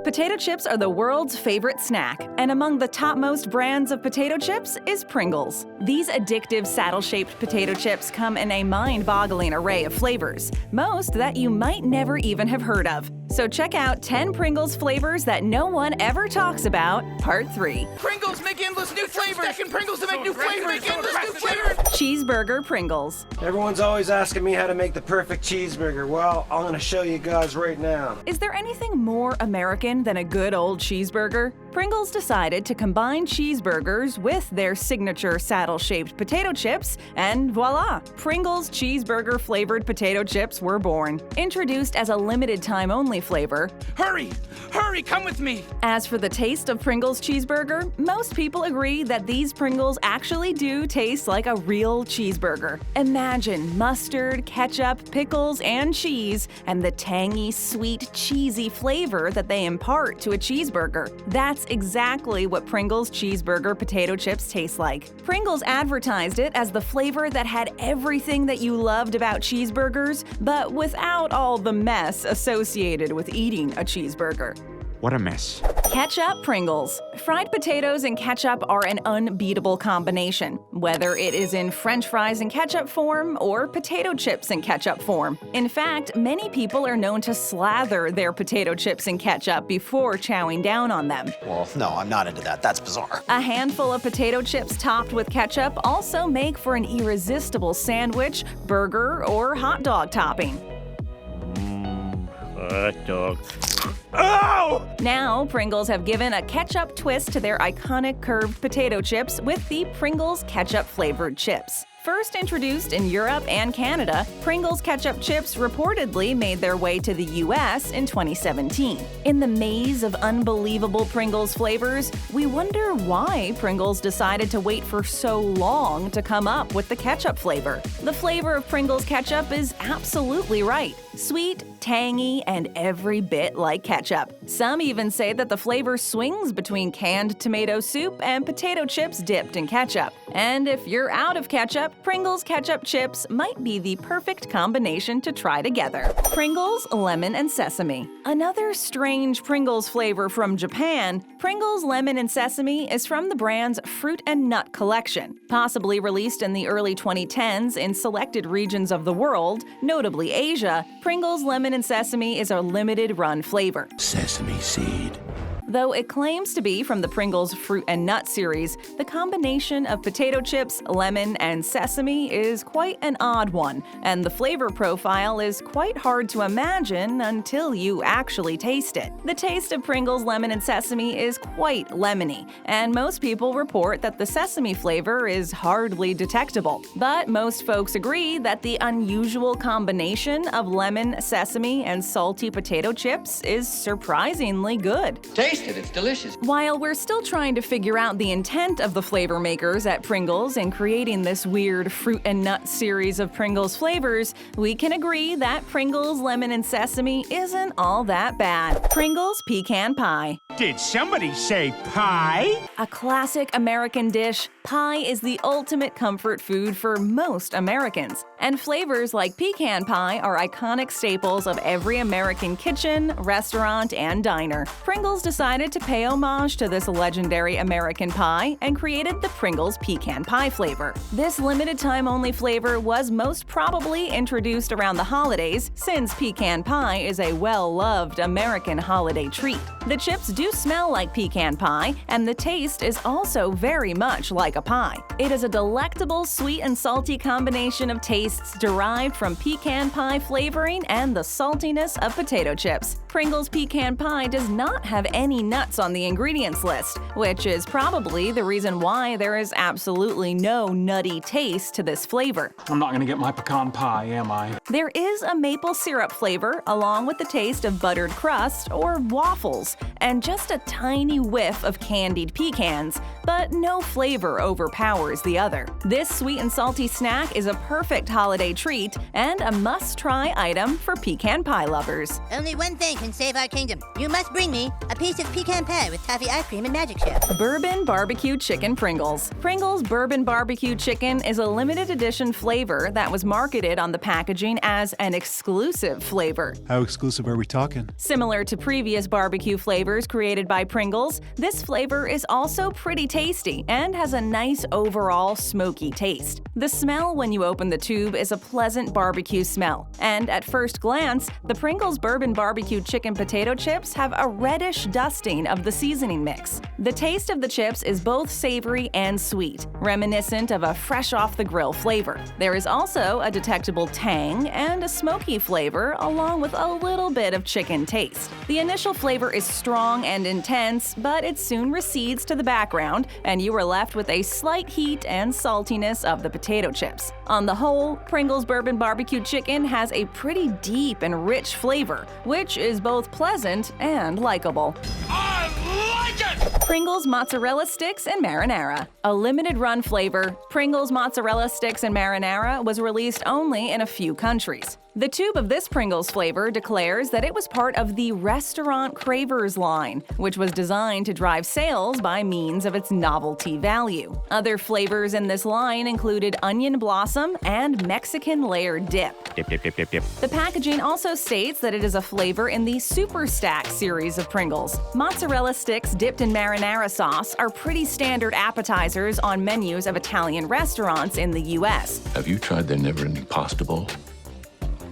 Potato chips are the world's favorite snack, and among the topmost brands of potato chips is Pringles. These addictive saddle-shaped potato chips come in a mind-boggling array of flavors, most that you might never even have heard of. So check out 10 Pringles flavors that no one ever talks about, Part 3. Pringles make endless new flavors! Stacking Pringles to make new flavors! Endless new flavors! Cheeseburger Pringles. Everyone's always asking me how to make the perfect cheeseburger. Well, I'm gonna show you guys right now. Is there anything more American than a good old cheeseburger? Pringles decided to combine cheeseburgers with their signature saddle-shaped potato chips, and voila! Pringles cheeseburger flavored potato chips were born. Introduced as a limited-time only flavor. Hurry! Hurry, come with me! As for the taste of Pringles cheeseburger, most people agree that these Pringles actually do taste like a real cheeseburger. Imagine mustard, ketchup, pickles, and cheese, and the tangy, sweet, cheesy flavor that they impart to a cheeseburger. That's exactly what Pringles cheeseburger potato chips taste like. Pringles advertised it as the flavor that had everything that you loved about cheeseburgers, but without all the mess associated with eating a cheeseburger. What a mess. Ketchup Pringles. Fried potatoes and ketchup are an unbeatable combination, whether it is in French fries in ketchup form or potato chips in ketchup form. In fact, many people are known to slather their potato chips in ketchup before chowing down on them. Well, no, I'm not into that. That's bizarre. A handful of potato chips topped with ketchup also make for an irresistible sandwich, burger, or hot dog topping. Hot dog. Oh! Now, Pringles have given a ketchup twist to their iconic curved potato chips with the Pringles ketchup-flavored chips. First introduced in Europe and Canada, Pringles ketchup chips reportedly made their way to the U.S. in 2017. In the maze of unbelievable Pringles flavors, we wonder why Pringles decided to wait for so long to come up with the ketchup flavor. The flavor of Pringles ketchup is absolutely right. Sweet, tangy, and every bit like ketchup. Some even say that the flavor swings between canned tomato soup and potato chips dipped in ketchup. And if you're out of ketchup, Pringles ketchup chips might be the perfect combination to try together. Pringles Lemon and Sesame. Another strange Pringles flavor from Japan, Pringles Lemon and Sesame is from the brand's Fruit and Nut collection. Possibly released in the early 2010s in selected regions of the world, notably Asia, Pringles Lemon and Sesame is a limited-run flavor. Sesame seed. Though it claims to be from the Pringles Fruit and Nut series, the combination of potato chips, lemon, and sesame is quite an odd one, and the flavor profile is quite hard to imagine until you actually taste it. The taste of Pringles Lemon and Sesame is quite lemony, and most people report that the sesame flavor is hardly detectable. But most folks agree that the unusual combination of lemon, sesame, and salty potato chips is surprisingly good. Taste it, it's delicious. While we're still trying to figure out the intent of the flavor makers at Pringles in creating this weird fruit and nut series of Pringles flavors, we can agree that Pringles Lemon and Sesame isn't all that bad. Pringles Pecan Pie. Did somebody say pie? A classic American dish, pie is the ultimate comfort food for most Americans. And flavors like pecan pie are iconic staples of every American kitchen, restaurant, and diner. Pringles decided to pay homage to this legendary American pie and created the Pringles Pecan Pie flavor. This limited-time only flavor was most probably introduced around the holidays, since pecan pie is a well-loved American holiday treat. The chips do smell like pecan pie, and the taste is also very much like a pie. It is a delectable sweet and salty combination of tastes derived from pecan pie flavoring and the saltiness of potato chips. Pringles Pecan Pie does not have any nuts on the ingredients list, which is probably the reason why there is absolutely no nutty taste to this flavor. I'm not gonna get my pecan pie, am I? There is a maple syrup flavor along with the taste of buttered crust or waffles, and just a tiny whiff of candied pecans, but no flavor overpowers the other. This sweet and salty snack is a perfect holiday treat and a must-try item for pecan pie lovers. Only one thing can save our kingdom. You must bring me a piece of Cheeseburger Pecan Pie with toffee ice cream and magic chip. Bourbon Barbecue Chicken Pringles. Pringles Bourbon Barbecue Chicken is a limited edition flavor that was marketed on the packaging as an exclusive flavor. How exclusive are we talking? Similar to previous barbecue flavors created by Pringles, this flavor is also pretty tasty and has a nice overall smoky taste. The smell when you open the tube is a pleasant barbecue smell, and at first glance, the Pringles Bourbon Barbecue Chicken potato chips have a reddish dusting of the seasoning mix. The taste of the chips is both savory and sweet, reminiscent of a fresh-off-the-grill flavor. There is also a detectable tang and a smoky flavor, along with a little bit of chicken taste. The initial flavor is strong and intense, but it soon recedes to the background, and you are left with a slight heat and saltiness of the potato chips. On the whole, Pringles Bourbon Barbecue Chicken has a pretty deep and rich flavor, which is both pleasant and likable. I like it! Pringles Mozzarella Sticks and Marinara. A limited-run flavor, Pringles Mozzarella Sticks and Marinara was released only in a few countries. The tube of this Pringles flavor declares that it was part of the Restaurant Cravers line, which was designed to drive sales by means of its novelty value. Other flavors in this line included onion blossom and Mexican layered dip. The packaging also states that it is a flavor in the Super Stack series of Pringles. Mozzarella sticks dipped in marinara sauce are pretty standard appetizers on menus of Italian restaurants in the U.S. Have you tried their never-ending pasta bowl?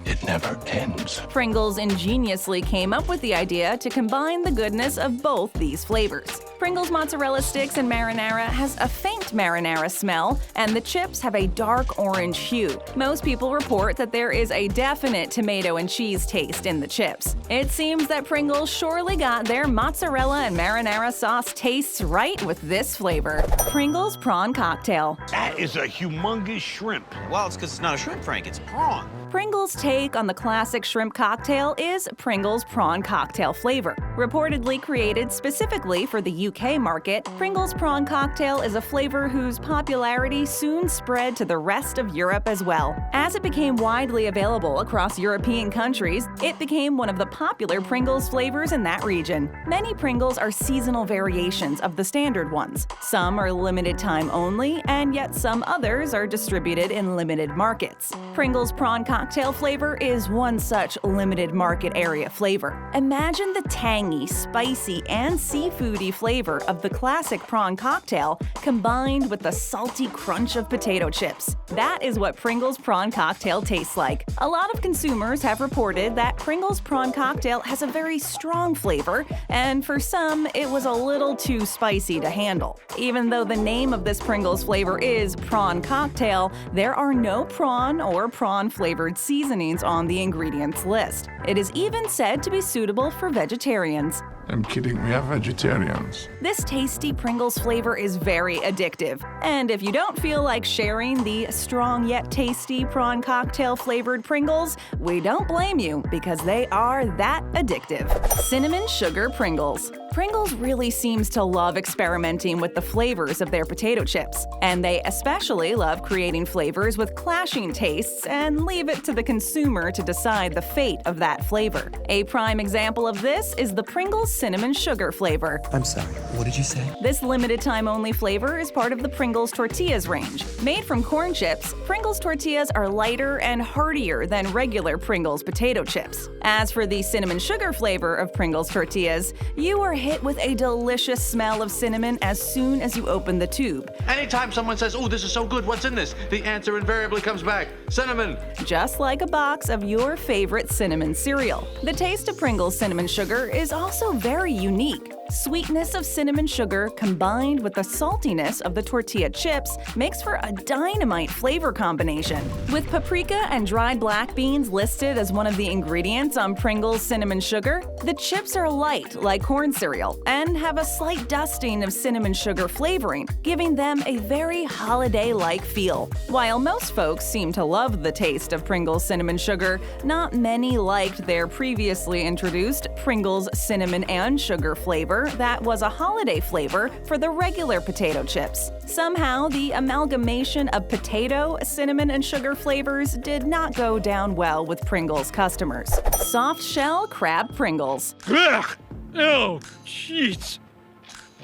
It never ends. Pringles ingeniously came up with the idea to combine the goodness of both these flavors. Pringles Mozzarella Sticks and Marinara has a faint marinara smell, and the chips have a dark orange hue. Most people report that there is a definite tomato and cheese taste in the chips. It seems that Pringles surely got their mozzarella and marinara sauce tastes right with this flavor. Pringles Prawn Cocktail. That is a humongous shrimp. Well, it's because it's not a shrimp, Frank. It's prawn. Pringles' take on the classic shrimp cocktail is Pringles Prawn Cocktail flavor. Reportedly created specifically for the UK market, Pringles Prawn Cocktail is a flavor whose popularity soon spread to the rest of Europe as well. As it became widely available across European countries, it became one of the popular Pringles flavors in that region. Many Pringles are seasonal variations of the standard ones. Some are limited time only, and yet some others are distributed in limited markets. Pringles Prawn Cocktail flavor is one such limited market area flavor. Imagine the tangy, spicy, and seafoody flavor of the classic prawn cocktail combined with the salty crunch of potato chips. That is what Pringles Prawn Cocktail tastes like. A lot of consumers have reported that Pringles Prawn Cocktail has a very strong flavor, and for some, it was a little too spicy to handle. Even though the name of this Pringles flavor is Prawn Cocktail, there are no prawn or prawn-flavored seasonings on the ingredients list. It is even said to be suitable for vegetarians. I'm kidding, we are vegetarians. This tasty Pringles flavor is very addictive. And if you don't feel like sharing the strong yet tasty prawn cocktail flavored Pringles, we don't blame you because they are that addictive. Cinnamon Sugar Pringles. Pringles really seems to love experimenting with the flavors of their potato chips, and they especially love creating flavors with clashing tastes and leave it to the consumer to decide the fate of that flavor. A prime example of this is the Pringles Cinnamon Sugar flavor. I'm sorry, what did you say? This limited time only flavor is part of the Pringles Tortillas range. Made from corn chips, Pringles tortillas are lighter and heartier than regular Pringles potato chips. As for the cinnamon sugar flavor of Pringles tortillas, you are hit with a delicious smell of cinnamon as soon as you open the tube. Anytime someone says, "Oh, this is so good, what's in this?" the answer invariably comes back, cinnamon. Just like a box of your favorite cinnamon cereal. The taste of Pringles cinnamon sugar is also very unique. Sweetness of cinnamon sugar combined with the saltiness of the tortilla chips makes for a dynamite flavor combination. With paprika and dried black beans listed as one of the ingredients on Pringles cinnamon sugar, the chips are light like corn cereal and have a slight dusting of cinnamon sugar flavoring, giving them a very holiday-like feel. While most folks seem to love the taste of Pringles cinnamon sugar, not many liked their previously introduced Pringles cinnamon and sugar flavor that was a holiday flavor for the regular potato chips. Somehow, the amalgamation of potato, cinnamon, and sugar flavors did not go down well with Pringles customers. Soft shell crab Pringles. Ugh! Oh, jeez.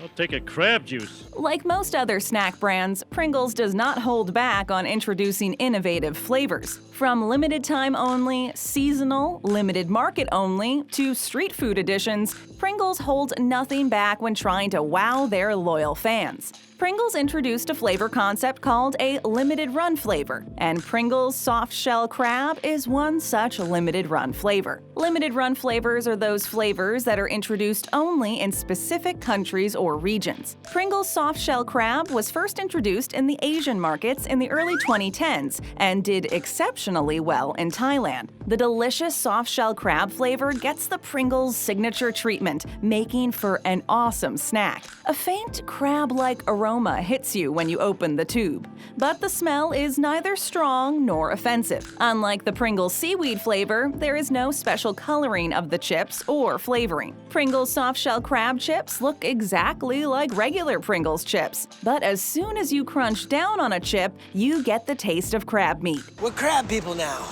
I'll take a crab juice. Like most other snack brands, Pringles does not hold back on introducing innovative flavors. From limited time only, seasonal, limited market only, to street food editions, Pringles holds nothing back when trying to wow their loyal fans. Pringles introduced a flavor concept called a limited run flavor, and Pringles soft shell crab is one such limited run flavor. Limited run flavors are those flavors that are introduced only in specific countries or regions. Pringles soft shell crab was first introduced in the Asian markets in the early 2010s and did exceptionally well in Thailand. The delicious soft shell crab flavor gets the Pringles signature treatment, making for an awesome snack. A faint crab-like aroma hits you when you open the tube, but the smell is neither strong nor offensive. Unlike the Pringles seaweed flavor, there is no special coloring of the chips or flavoring. Pringles soft-shell crab chips look exactly like regular Pringles chips, but as soon as you crunch down on a chip, you get the taste of crab meat. We're crab people now.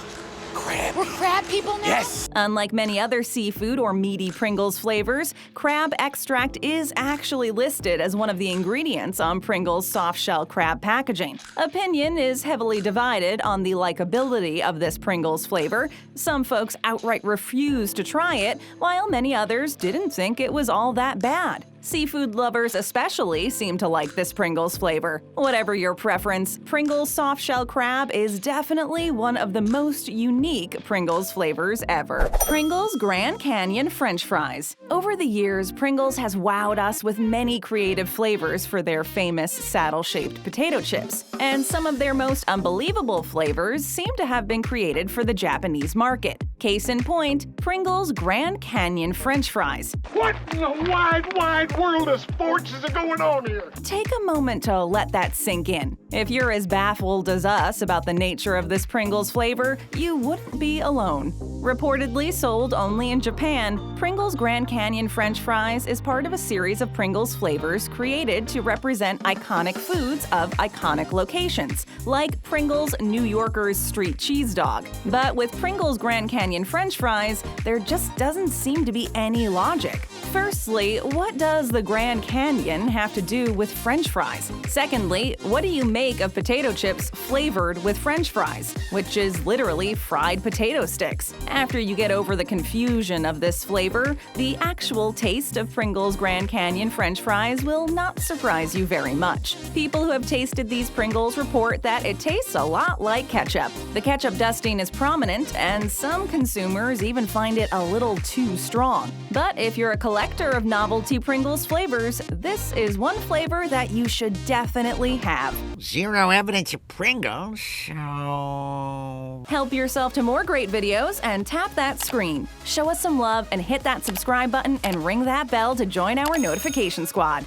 We're crab people now? Yes! Unlike many other seafood or meaty Pringles flavors, crab extract is actually listed as one of the ingredients on Pringles soft-shell crab packaging. Opinion is heavily divided on the likability of this Pringles flavor. Some folks outright refuse to try it, while many others didn't think it was all that bad. Seafood lovers especially seem to like this Pringles flavor. Whatever your preference, Pringles soft-shell crab is definitely one of the most unique Pringles flavors ever. Pringles Grand Canyon French fries. Over the years, Pringles has wowed us with many creative flavors for their famous saddle-shaped potato chips. And some of their most unbelievable flavors seem to have been created for the Japanese market. Case in point, Pringles Grand Canyon French fries. What in the wide world of sports is going on here? Take a moment to let that sink in. If you're as baffled as us about the nature of this Pringles flavor, you wouldn't be alone. Reportedly sold only in Japan, Pringles Grand Canyon French fries is part of a series of Pringles flavors created to represent iconic foods of iconic locations, like Pringles New Yorker's Street Cheese Dog. But with Pringles Grand Canyon French fries, there just doesn't seem to be any logic. Firstly, what does the Grand Canyon have to do with French fries? Secondly, what do you make of potato chips flavored with French fries, which is literally fried potato sticks? After you get over the confusion of this flavor, the actual taste of Pringles Grand Canyon French fries will not surprise you very much. People who have tasted these Pringles report that it tastes a lot like ketchup. The ketchup dusting is prominent, and some consumers even find it a little too strong. But if you're a collector of novelty Pringles flavors, this is one flavor that you should definitely have. Zero evidence of Pringles, so... Help yourself to more great videos and tap that screen. Show us some love and hit that subscribe button and ring that bell to join our notification squad.